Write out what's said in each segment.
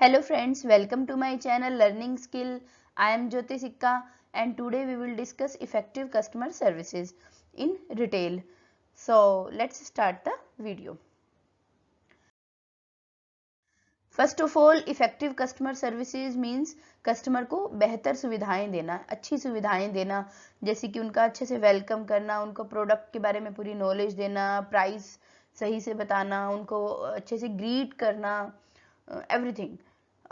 Hello friends, welcome to my channel Learning Skill. I am Jyoti Sikka and today we will discuss effective customer services in retail. So let's start the video. First of all, effective customer services means customer को बेहतर सुविधाएं देना, अच्छी सुविधाएं देना, जैसे कि उनका अच्छे से वेलकम करना, उनको प्रोडक्ट के बारे में पूरी नॉलेज देना, प्राइस सही से बताना, उनको अच्छे से ग्रीट करना, everything.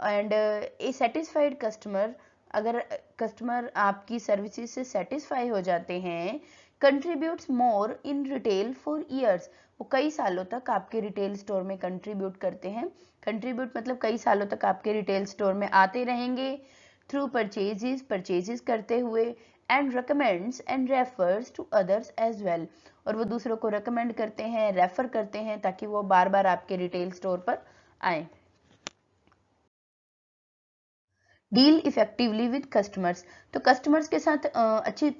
And A satisfied customer, अगर कस्टमर आपकी सर्विसेज से सेटिस्फाई हो जाते हैं, contributes more in retail for years, वो कई सालों तक आपके रिटेल स्टोर में कंट्रीब्यूट करते हैं. कंट्रीब्यूट मतलब कई सालों तक आपके रिटेल स्टोर में आते रहेंगे थ्रू परचेजेस करते हुए, and recommends and refers to others as well, और वो दूसरों को रिकमेंड करते हैं, रेफर करते हैं ताकि वो बार बार आपके रिटेल स्टोर पर आए. डील इफेक्टिवली विद कस्टमर्स, तो कस्टमर्स के साथ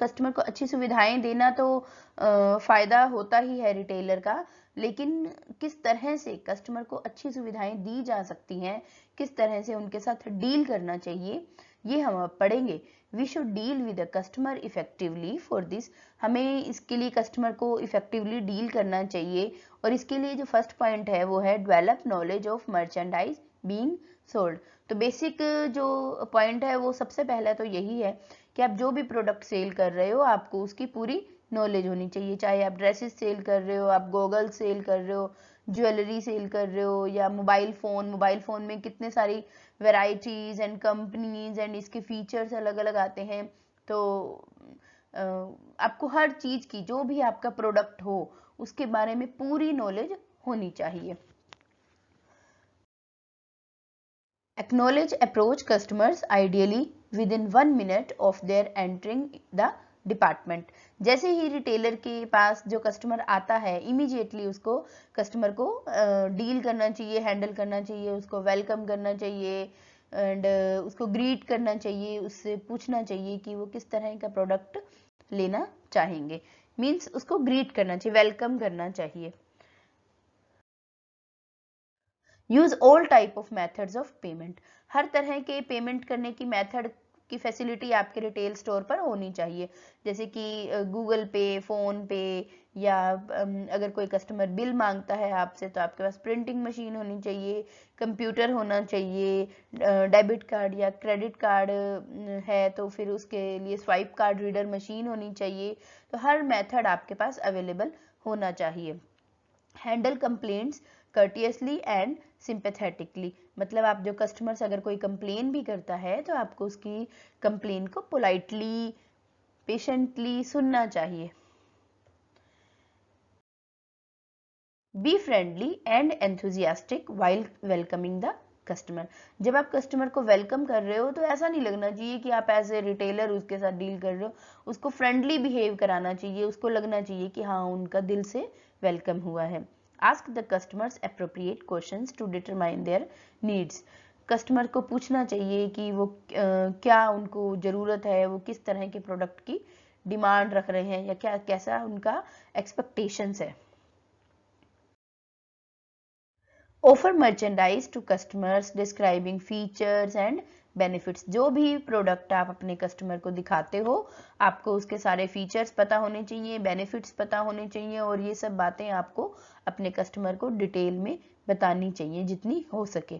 कस्टमर को अच्छी सुविधाएं देना तो फायदा होता ही है रिटेलर का, लेकिन किस तरह से कस्टमर को अच्छी सुविधाएं दी जा सकती हैं, किस तरह से उनके साथ डील करना चाहिए, ये हम अब पढ़ेंगे. We should deal with the customer effectively. For this, हमें इसके लिए कस्टमर को इफेक्टिवली डील करना चाहिए, और इसके लिए जो फर्स्ट पॉइंट है वो है develop knowledge of merchandise being sold. तो बेसिक जो पॉइंट है वो सबसे पहला तो यही है कि आप जो भी प्रोडक्ट सेल कर रहे हो आपको उसकी पूरी नॉलेज होनी चाहिए. चाहे आप ड्रेसेस सेल कर रहे हो, आप गॉगल्स सेल कर रहे हो, ज्वेलरी सेल कर रहे हो, या मोबाइल फोन में कितने सारी वेराइटीज एंड कंपनीज एंड इसके फीचर्स अलग अलग आते हैं. तो आपको हर चीज की, जो भी आपका प्रोडक्ट हो उसके बारे में पूरी नॉलेज होनी चाहिए. Acknowledge approach customers ideally within 1 minute of their entering the department. जैसे ही रिटेलर के पास जो कस्टमर आता है, इमीडिएटली उसको कस्टमर को डील करना चाहिए, हैंडल करना चाहिए, उसको वेलकम करना चाहिए, एंड उसको ग्रीट करना चाहिए, उससे पूछना चाहिए कि वो किस तरह का प्रोडक्ट लेना चाहेंगे. मीन्स उसको ग्रीट करना चाहिए, वेलकम करना चाहिए. Use all type of methods of payment, हर तरह के पेमेंट करने की मेथड की फैसिलिटी आपके रिटेल स्टोर पर होनी चाहिए, जैसे कि गूगल पे, फोन पे, या अगर कोई कस्टमर बिल मांगता है आपसे तो आपके पास प्रिंटिंग मशीन होनी चाहिए, कंप्यूटर होना चाहिए, डेबिट कार्ड या क्रेडिट कार्ड है तो फिर उसके लिए स्वाइप कार्ड रीडर मशीन होनी चाहिए. तो हर मेथड आपके पास अवेलेबल होना चाहिए. हैंडल कंप्लेंट्स कर्टियसली एंड सिंपैथेटिकली, मतलब आप जो कस्टमर से अगर कोई कंप्लेन भी करता है तो आपको उसकी कंप्लेन को पोलाइटली, पेशेंटली सुनना चाहिए. Be friendly and enthusiastic while welcoming the customer, जब आप कस्टमर को वेलकम कर रहे हो तो ऐसा नहीं लगना चाहिए कि आप एज ए रिटेलर उसके साथ डील कर रहे हो, उसको फ्रेंडली बिहेव कराना चाहिए, उसको लगना चाहिए कि हाँ उनका दिल से वेलकम हुआ है. Ask the customers appropriate questions to determine their needs. Customer को पूछना चाहिए कि वो क्या उनको ज़रूरत है, वो किस तरह के प्रोडक्ट की डिमांड रख रहे हैं, या क्या कैसा उनका एक्सपेक्टेशंस है. Offer merchandise to customers describing features and benefits, जो भी प्रोडक्ट आप अपने कस्टमर को दिखाते हो आपको उसके सारे फीचर्स पता होने चाहिए, बेनिफिट्स पता होने चाहिए, और ये सब बातें आपको अपने कस्टमर को डिटेल में बतानी चाहिए जितनी हो सके.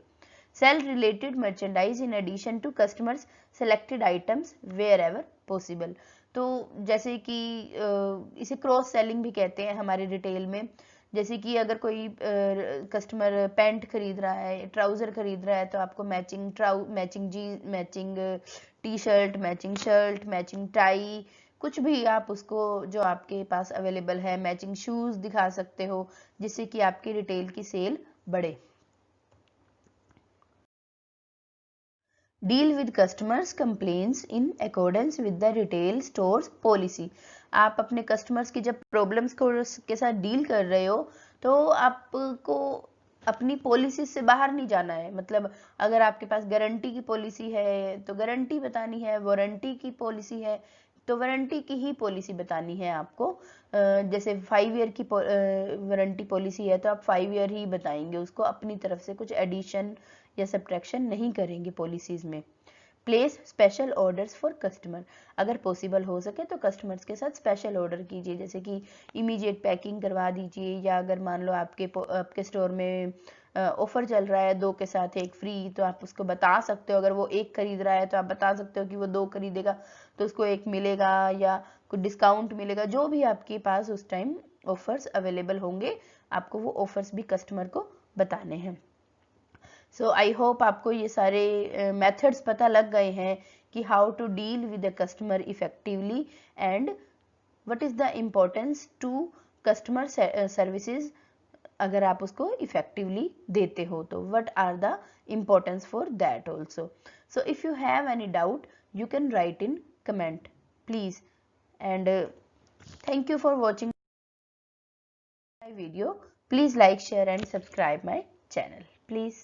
Sell related merchandise in addition to customers selected items wherever possible, तो जैसे कि इसे क्रॉस सेलिंग भी कहते हैं हमारे रिटेल में. जैसे कि अगर कोई कस्टमर पैंट खरीद रहा है, ट्राउजर खरीद रहा है, तो आपको matching T shirt, matching shirt, matching tie, कुछ भी आप उसको जो आपके पास अवेलेबल है, मैचिंग शूज दिखा सकते हो, जिससे कि आपकी रिटेल की सेल बढ़े. Deal with customers complaints in accordance with the retail stores policy, आप अपने कस्टमर्स की जब प्रॉब्लम्स को के साथ डील कर रहे हो तो आपको अपनी पॉलिसी से बाहर नहीं जाना है. मतलब अगर आपके पास गारंटी की पॉलिसी है तो गारंटी बतानी है, वारंटी की पॉलिसी है तो वारंटी की ही पॉलिसी बतानी है आपको. जैसे 5 ईयर की वारंटी पॉलिसी है तो आप 5 ईयर ही बताएंगे उसको, अपनी तरफ से कुछ एडिशन या सब्ट्रैक्शन नहीं करेंगे पॉलिसीज में। Place special orders for customer, अगर पॉसिबल हो सके तो कस्टमर्स के साथ स्पेशल ऑर्डर कीजिए, जैसे कि इमीडिएट पैकिंग करवा दीजिए, या अगर मान लो आपके स्टोर में ऑफर चल रहा है 2 के साथ 1 फ्री, तो आप उसको बता सकते हो। अगर वो 1 खरीद रहा है तो आप बता सकते हो कि वो 2 खरीदेगा तो उसको 1 मिलेगा या कुछ डिस्काउंट मिलेगा। जो भी आपके पास उस टाइम ऑफर्स अवेलेबल होंगे, आपको वो ऑफर्स भी कस्टमर को बताने हैं। सो आई होप आपको ये सारे मेथड्स पता लग गए हैं कि how to deal with the customer effectively and what is the importance to customer services. अगर आप उसको इफेक्टिवली देते हो तो what are the importance for that also. So if you have any doubt you can write in comment please, and thank you for watching my video. Please like, share and subscribe my channel please.